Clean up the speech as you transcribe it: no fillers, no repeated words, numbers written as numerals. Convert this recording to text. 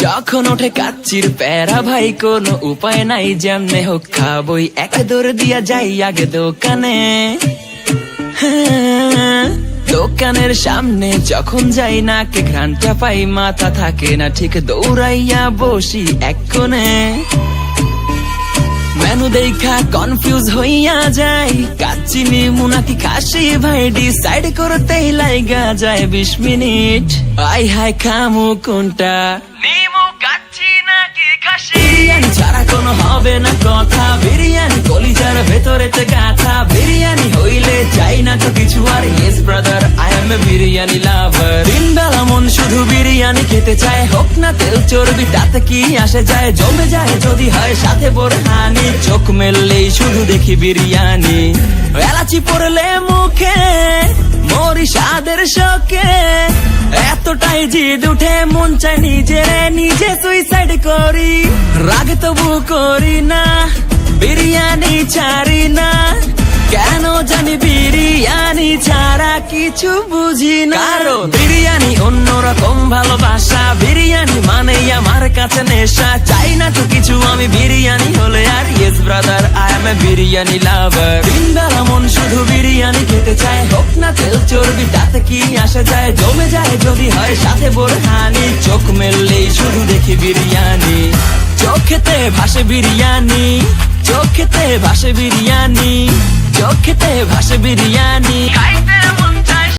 যখন ওঠে কাচ্চির প্যারা ভাই কোনো উপায় নাই, যেমনে হোক খাবই, এক দৌড় দিয়া যাই আগে দোকানে। দোকানের সামনে যখন যাই নাকে ঘ্রাণটা পাই, মাথা থাকে না ঠিক, দৌড়াইয়া বসি এক কোণে। মেনু দেখা কনফিউজ হইয়া যাই, কাচ্চি নিমু নাকি খাসি ভাই, ডিসাইড করতেই লাইগা যায় 20 মিনিট। আই হাই খামু কোনটা, নিমু কাচ্চি নাকি খাসি? বিরিয়ানি ছাড়া কোনো হবে না কথা, বিরিয়ানি কলিজার ভেতরেতে গাথা, বিরিয়ানি হইলে চাই না তো কিছু আর। Yes brother, I M A biryani লাভার। দিন বেলা মন শুধু বিরিয়ানি খেতে চায়, হোক না তেল চর্বি তাতে কি আসে যায়, জমে যায় যদি হয় সাথে বোরহানি। চোখ মেললেই শুধু দেখি বিরিয়ানি, এলাচি পড়লে মুখে মরি স্বাদের শোকে। এতটাই জিদ উঠে মন চাই নিজে সুইসাইড করি, রাগ তবু করি না, বিরিয়ানি ছাড়ি না। কেন জানি বিরিয়ানি ছাড়া কিছু বুঝি না, কারণ বিরিয়ানি অন্যরকম ভালোবাসা, বিরিয়ানি মানেই আমার কাছে নেশা। চাই না তো কিছু আমি বিরিয়ানি হলে আর। Yes brother, I M A biryani লাভার। দিন বেলা মন শুধু বিরিয়ানি খেতে চায়, হোক না তেল চর্বি তাতে কি আসে যায়, জমে যায় যদি হয় সাথে বোরহানি। চোখ মেললেই শুধু দেখি বিরিয়ানি, চোখেতে ভাসে বিরিয়ানি, চোখেতে ভাসে বিরিয়ানি, চোখেতে ভাসে বিরিয়ানি। খাইতে মন